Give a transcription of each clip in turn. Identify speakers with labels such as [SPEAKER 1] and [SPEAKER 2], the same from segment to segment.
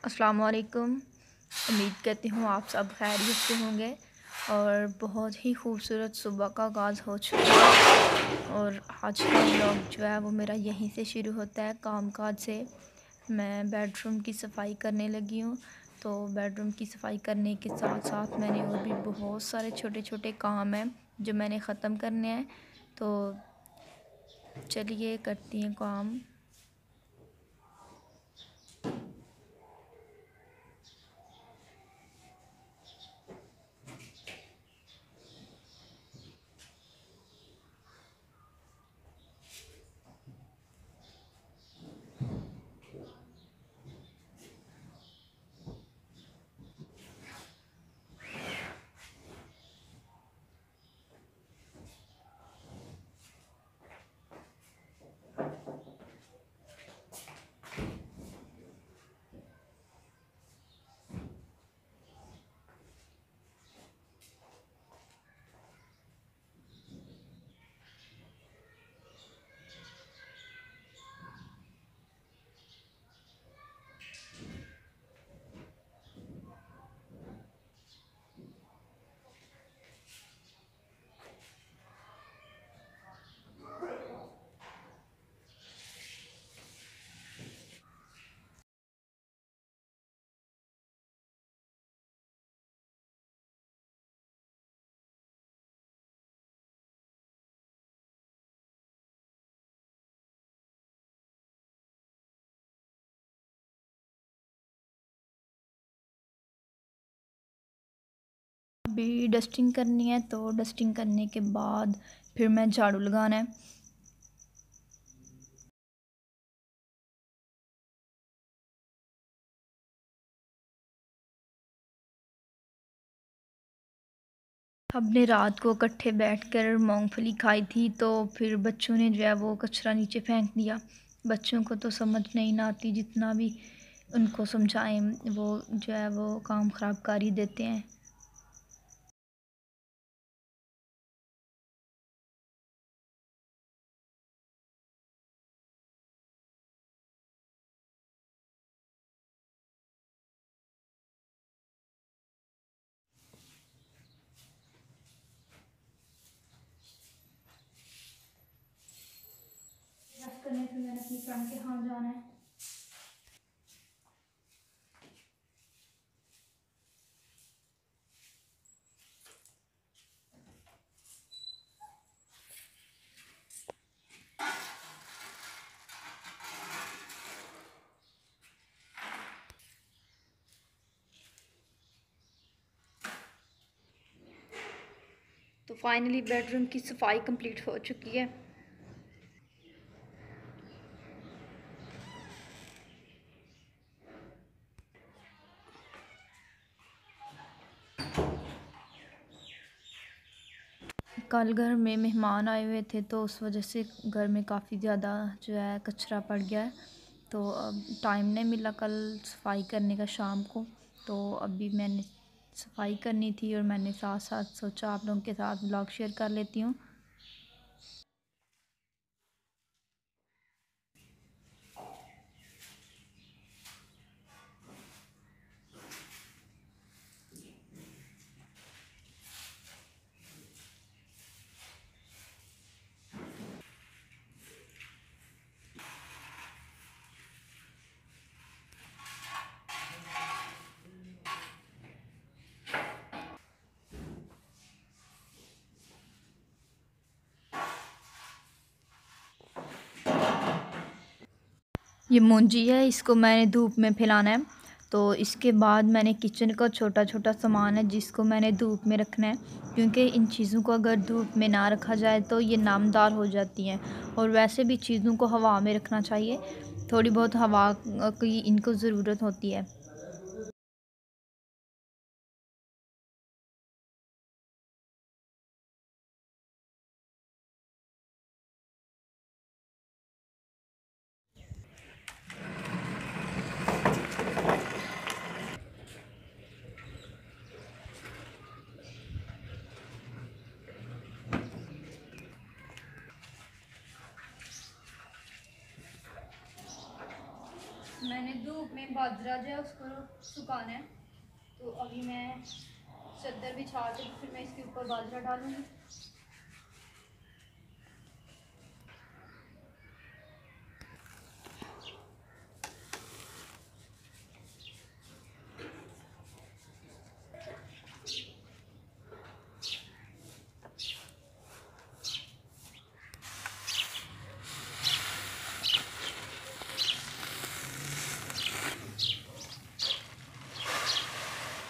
[SPEAKER 1] अस्सलाम वालेकुम। उम्मीद करती हूँ आप सब खैरियत से होंगे और बहुत ही खूबसूरत सुबह का आगाज़ हो चुका है और आज का व्लॉग जो है वो मेरा यहीं से शुरू होता है काम-काज से। मैं बेडरूम की सफ़ाई करने लगी हूँ, तो बेडरूम की सफ़ाई करने के साथ-साथ मैंने और भी बहुत सारे छोटे-छोटे काम हैं जो मैंने ख़त्म करने हैं। तो चलिए करती हैं काम। अभी डस्टिंग करनी है, तो डस्टिंग करने के बाद फिर मैं झाड़ू लगाना है। हमने रात को इकट्ठे बैठकर मूंगफली खाई थी, तो फिर बच्चों ने जो है वो कचरा नीचे फेंक दिया। बच्चों को तो समझ नहीं ना आती, जितना भी उनको समझाएं वो जो है वो काम ख़राब कर ही देते हैं। करने फिर मैंने अपनी फ्रेंड के यहाँ जाना है। तो फाइनली बेडरूम की सफाई कंप्लीट हो चुकी है। कल घर में मेहमान आए हुए थे, तो उस वजह से घर में काफ़ी ज़्यादा जो है कचरा पड़ गया है। तो अब टाइम नहीं मिला कल सफाई करने का शाम को, तो अभी मैंने सफाई करनी थी और मैंने साथ साथ सोचा आप लोगों के साथ व्लॉग शेयर कर लेती हूँ। ये मूंजी है, इसको मैंने धूप में फैलाना है। तो इसके बाद मैंने किचन का छोटा छोटा सामान है जिसको मैंने धूप में रखना है, क्योंकि इन चीज़ों को अगर धूप में ना रखा जाए तो ये नामदार हो जाती हैं। और वैसे भी चीज़ों को हवा में रखना चाहिए, थोड़ी बहुत हवा की इनको ज़रूरत होती है।
[SPEAKER 2] मैंने धूप में बाजरा जो है उसको सुखाना है। तो अभी मैं चद्दर बिछा के फिर मैं इसके ऊपर बाजरा डालूंगी।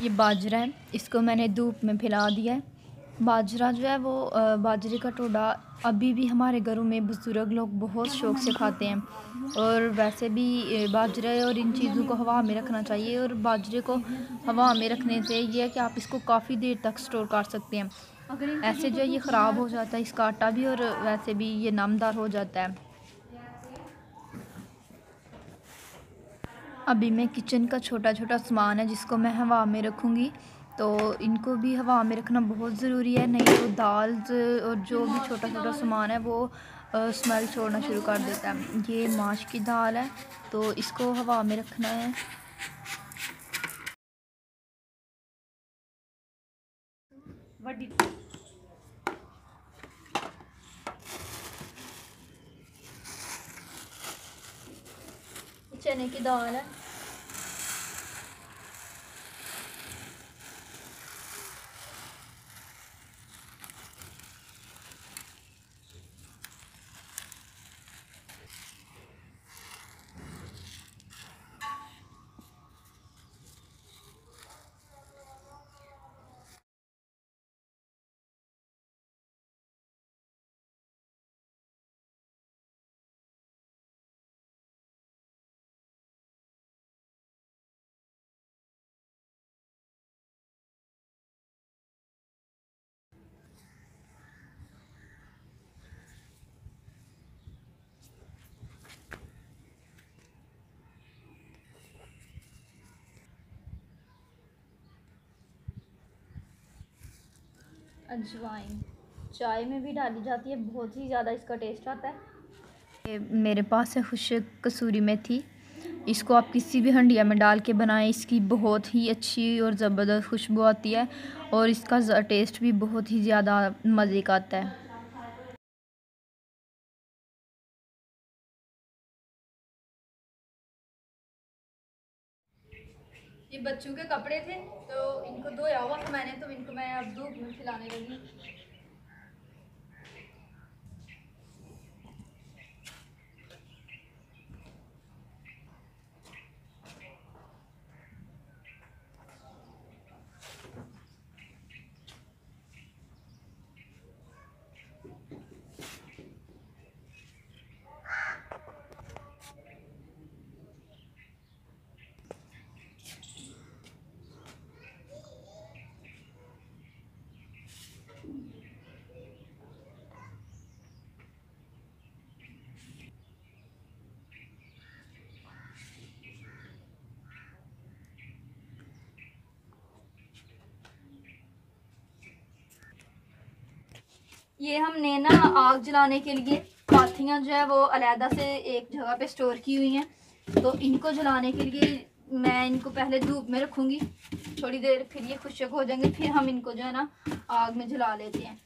[SPEAKER 1] ये बाजरा है, इसको मैंने धूप में फैला दिया है। बाजरा जो है वो बाजरे का टोडा अभी भी हमारे घरों में बुज़ुर्ग लोग बहुत शौक़ से खाते हैं। और वैसे भी बाजरे और इन चीज़ों को हवा में रखना चाहिए। और बाजरे को हवा में रखने से ये है कि आप इसको काफ़ी देर तक स्टोर कर सकते हैं। ऐसे जो है ये ख़राब हो जाता है इसका आटा भी, और वैसे भी ये नमदार हो जाता है। अभी मैं किचन का छोटा छोटा सामान है जिसको मैं हवा में रखूँगी, तो इनको भी हवा में रखना बहुत ज़रूरी है, नहीं तो दाल और जो भी छोटा छोटा सामान है वो स्मेल छोड़ना शुरू कर देता है। ये माश की दाल है, तो इसको हवा में रखना है। चने की दाल है। अजवाइन चाय में भी डाली जाती है, बहुत ही ज़्यादा इसका टेस्ट आता है। ये मेरे पास है खुश्क कसूरी मेथी, इसको आप किसी भी हंडिया में डाल के बनाएं, इसकी बहुत ही अच्छी और ज़बरदस्त खुशबू आती है और इसका टेस्ट भी बहुत ही ज़्यादा मज़े का आता है।
[SPEAKER 2] ये बच्चों के कपड़े थे तो इनको धोया हुआ था मैंने, तो इनको मैं अब धूप में फैलाने लगी। ये हमने ना आग जलाने के लिए पाथियाँ जो है वो अलहदा से एक जगह पे स्टोर की हुई हैं, तो इनको जलाने के लिए मैं इनको पहले धूप में रखूँगी थोड़ी देर, फिर ये खुश्क हो जाएंगे, फिर हम इनको जो है ना आग में जला लेते हैं।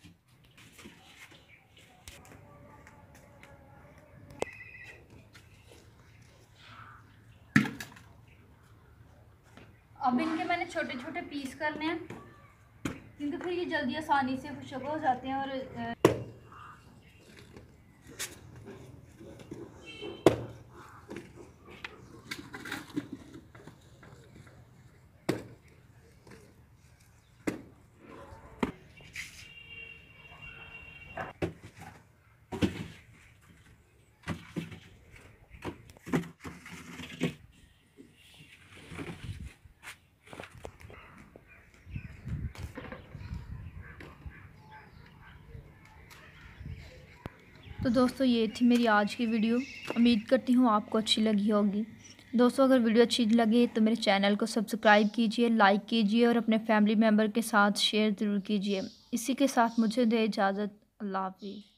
[SPEAKER 2] अब इनके मैंने छोटे छोटे पीस करने हैं, क्योंकि फिर ये जल्दी आसानी से खुश्क हो जाते हैं। और
[SPEAKER 1] तो दोस्तों ये थी मेरी आज की वीडियो, उम्मीद करती हूँ आपको अच्छी लगी होगी। दोस्तों अगर वीडियो अच्छी लगे तो मेरे चैनल को सब्सक्राइब कीजिए, लाइक कीजिए और अपने फैमिली मेम्बर के साथ शेयर ज़रूर कीजिए। इसी के साथ मुझे दे इजाज़त। अल्लाह हाफिज़।